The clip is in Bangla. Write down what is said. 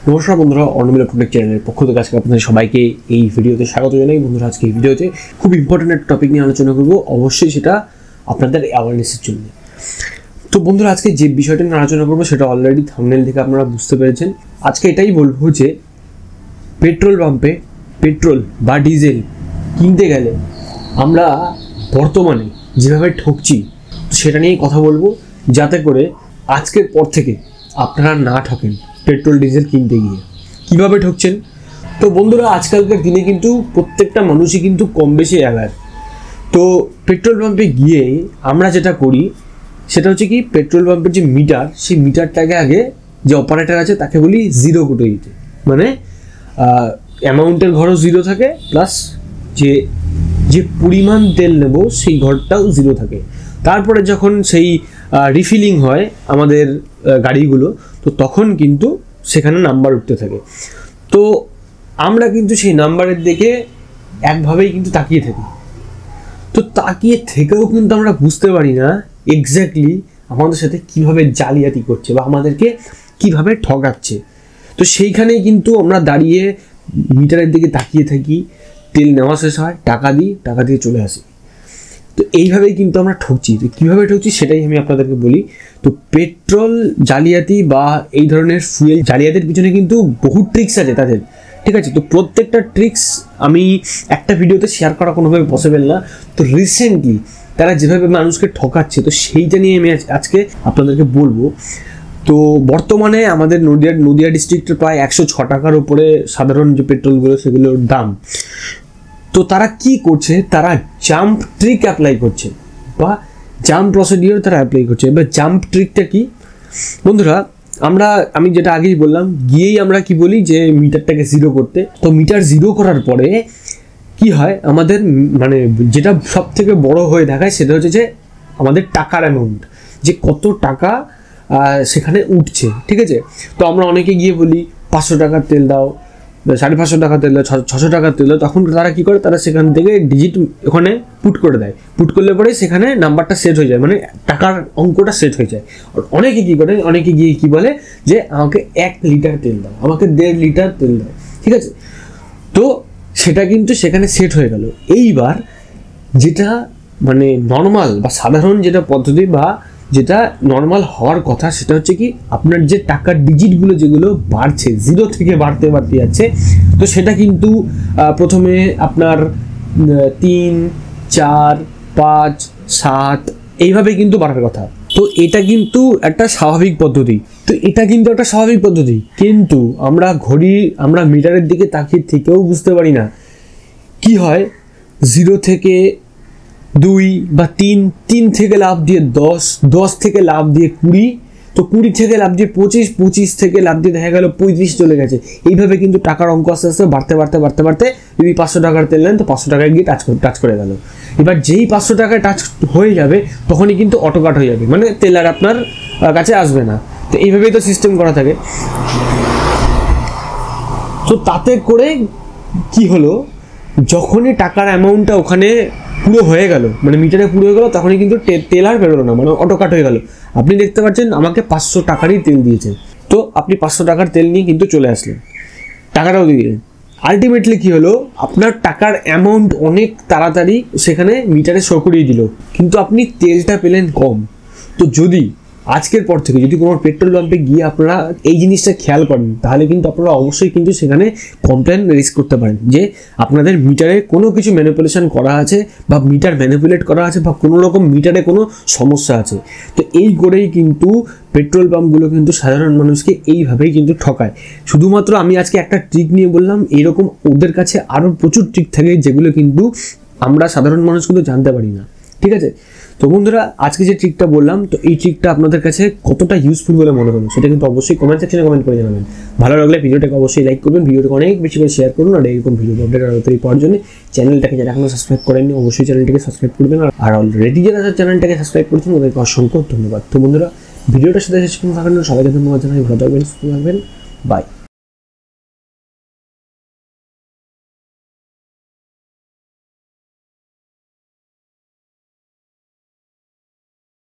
নমস্কার বন্ধুরা, অর্ণব ইলেকট্রনিক চ্যানেলের পক্ষ থেকে আজকে আপনাদের সবাইকে এই ভিডিওতে স্বাগত জানাই। বন্ধুরা, আজকে এই ভিডিওতে খুব ইম্পর্টেন্ট একটা টপিক নিয়ে আলোচনা করব, অবশ্যই সেটা আপনাদের অ্যাওয়ারনেসের জন্য। তো বন্ধুরা, আজকে যে বিষয়টা নিয়ে আলোচনা করবো সেটা অলরেডি থাম্বনেল থেকে আপনারা বুঝতে পেরেছেন। আজকে এটাই বলবো যে পেট্রোল পাম্পে পেট্রোল বা ডিজেল কিনতে গেলে আমরা বর্তমানে যেভাবে ঠকছি সেটা নিয়েই কথা বলবো, যাতে করে আজকের পর থেকে আপনারা না ঠকেন পেট্রোল ডিজেল কিনতে গিয়ে। কিভাবে ঠকছেন? তো বন্ধুরা, আজকালকার দিনে কিন্তু প্রত্যেকটা মানুষই কিন্তু কম বেশি অ্যাওয়্যার। তো পেট্রোল পাম্পে গিয়ে আমরা যেটা করি সেটা হচ্ছে কি, পেট্রোল পাম্পের যে মিটার, সেই মিটারটাকে আগে যে অপারেটর আছে তাকে বলি জিরো করে দিতে। মানে অ্যামাউন্টের ঘরও জিরো থাকে, প্লাস যে যে পরিমাণ তেল নেব সেই ঘরটাও জিরো থাকে। তারপরে যখন সেই রিফিলিং হয় আমাদের গাড়িগুলো, তো তখন কিন্তু সেখানে নাম্বার উঠতে থাকে। তো আমরা কিন্তু সেই নাম্বারের দিকে একভাবেই কিন্তু তাকিয়ে থাকি। তো তাকিয়ে থেকেও কিন্তু আমরা বুঝতে পারি না এক্স্যাক্টলি আমাদের সাথে কিভাবে জালিয়াতি করছে বা আমাদেরকে কিভাবে ঠকাচ্ছে। তো সেইখানেই কিন্তু আমরা দাঁড়িয়ে মিটারের দিকে তাকিয়ে থাকি, তেল নেওয়া শেষ হয়, টাকা দিয়ে চলে আসি। তো এইভাবেই কিন্তু আমরা ঠকছি। তো কীভাবে ঠকছি সেটাই আমি আপনাদেরকে বলি। তো পেট্রোল জালিয়াতি বা এই ধরনের ফুয়েল জালিয়াতির পিছনে কিন্তু বহু ট্রিক্স আছে তাদের, ঠিক আছে? তো প্রত্যেকটা ট্রিক্স আমি একটা ভিডিওতে শেয়ার করা কোনোভাবে পসিবল না। তো রিসেন্টলি তারা যেভাবে মানুষকে ঠকাচ্ছে, তো সেইটা নিয়ে আমি আজকে আপনাদেরকে বলবো। তো বর্তমানে আমাদের নদিয়া ডিস্ট্রিক্টের প্রায় 106 টাকার উপরে সাধারণ যে পেট্রোলগুলো সেগুলোর দাম। তো তারা কি করছে, তারা জাম্প ট্রিক অ্যাপ্লাই করছে বা জাম্প প্রসিডিওর তারা অ্যাপ্লাই করছে। এবার জাম্প ট্রিকটা কি বন্ধুরা? আমি যেটা আগেই বললাম, গিয়েই আমরা কি বলি যে মিটারটাকে জিরো করতে। তো মিটার জিরো করার পরে কি হয়, আমাদের মানে যেটা সব থেকে বড় হয়ে দেখায় সেটা হচ্ছে যে আমাদের টাকার অ্যামাউন্ট, যে কত টাকা সেখানে উঠছে, ঠিক আছে? তো আমরা অনেকে গিয়ে বলি 500 টাকার তেল দাও, 550 টাকা তেল দাও, 600 টাকার তেল দাও। তখন তারা কি করে, তারা সেখান থেকে ডিজিট ওখানে পুট করে দেয়। পুট করলে পরে সেখানে নাম্বারটা সেট হয়ে যায়, মানে টাকার অঙ্কটা সেট হয়ে যায়। অনেকে কি করে, অনেকে গিয়ে কি বলে যে আমাকে 1 লিটার তেল দাও, আমাকে 1.5 লিটার তেল দাও, ঠিক আছে? তো সেটা কিন্তু সেখানে সেট হয়ে গেল। এইবার যেটা মানে নর্মাল বা সাধারণ যেটা পদ্ধতি বা যেটা নর্মাল হওয়ার কথা, সেটা হচ্ছে কি, আপনার যে টাকার ডিজিটগুলো যেগুলো বাড়ছে, জিরো থেকে বাড়তে যাচ্ছে, তো সেটা কিন্তু প্রথমে আপনার 3, 4, 5, 7 এইভাবে কিন্তু বাড়ার কথা। তো এটা কিন্তু একটা স্বাভাবিক পদ্ধতি। কিন্তু আমরা মিটারের দিকে তাকিয়ে থেকেও বুঝতে পারি না কি হয়, 0 থেকে 2 বা 3 থেকে লাভ দিয়ে 10 থেকে লাভ দিয়ে 20, তো 20 থেকে লাভ দিয়ে 25 থেকে লাভ দিয়ে দেখা গেল 35 চলে গেছে। এইভাবে কিন্তু টাকার অঙ্ক আস্তে আস্তে বাড়তে যদি 500 টাকার তেল নেন তো 500 টাকায় গিয়ে টাচ করে গেল। এবার যেই 500 টাকায় টাচ হয়ে যাবে তখনই কিন্তু অটো কাট হয়ে যাবে, মানে তেল আর আপনার কাছে আসবে না। তো এইভাবেই তো সিস্টেম করা থাকে। তো তাতে করে কি হলো, যখনই টাকার অ্যামাউন্টটা ওখানে পুরো হয়ে গেল, মানে মিটারে পুরো হয়ে গেল, তখনই কিন্তু তেল আর বেরোলো না, মানে অটো কাট হয়ে গেল। আপনি দেখতে পাচ্ছেন আমাকে 500 টাকারই তেল দিয়েছে, তো আপনি 500 টাকার তেল নিয়ে কিন্তু চলে আসলেন, টাকাটাও দিয়ে দিলেন। আলটিমেটলি কি হলো, আপনার টাকার অ্যামাউন্ট অনেক তাড়াতাড়ি সেখানে মিটারে শো করিয়ে দিল, কিন্তু আপনি তেলটা পেলেন কম। তো যদি আজকের পর থেকে যদি কোনো পেট্রোল পাম্পে গিয়ে আপনারা এই জিনিসটা খেয়াল করেন, তাহলে কিন্তু আপনারা অবশ্যই কিন্তু সেখানে কমপ্লেন রেজ করতে পারেন যে আপনাদের মিটারে কোনো কিছু ম্যানিপুলেশন করা আছে বা মিটার ম্যানিপুলেট করা আছে বা কোনো রকম মিটারে কোনো সমস্যা আছে। তো এই করেই কিন্তু পেট্রোল পাম্পগুলো কিন্তু সাধারণ মানুষকে এইভাবেই কিন্তু ঠকায়। শুধুমাত্র আমি আজকে একটা ট্রিক নিয়ে বললাম, এইরকম ওদের কাছে আরও প্রচুর ট্রিক থাকে যেগুলো কিন্তু আমরা সাধারণ মানুষ কিন্তু জানতে পারি না, ঠিক আছে? তো বন্ধুরা, আজকে যে ট্রিকটা বললাম, তো এই ট্রিকটা আপনাদের কাছে কতটা ইউজফুল বলে মনে হলো সেটা কিন্তু অবশ্যই কমেন্ট সেকশনে কমেন্ট করে জানাবেন। ভালো লাগলে ভিডিওটাকে অবশ্যই লাইক করবেন, ভিডিওটাকে অনেক বেশি করে শেয়ার করুন। আর এরকম ভিডিও আপডেট তাড়াতাড়ি পাওয়ার জন্য চ্যানেলটাকে যারা এখনো সাবস্ক্রাইব করেননি অবশ্যই চ্যানেলটাকে সাবস্ক্রাইব করবেন। আর অলরেডি যারা চ্যানেলটাকে সাবস্ক্রাইব করেছেন ওদেরকে অসংখ্য ধন্যবাদ। তো বন্ধুরা, ভিডিওটার সাথে শেষ পর্যন্ত থাকার জন্য সবাইকে ধন্যবাদ জানাই। ভালো থাকবেন, সুস্থ থাকবেন, বাই।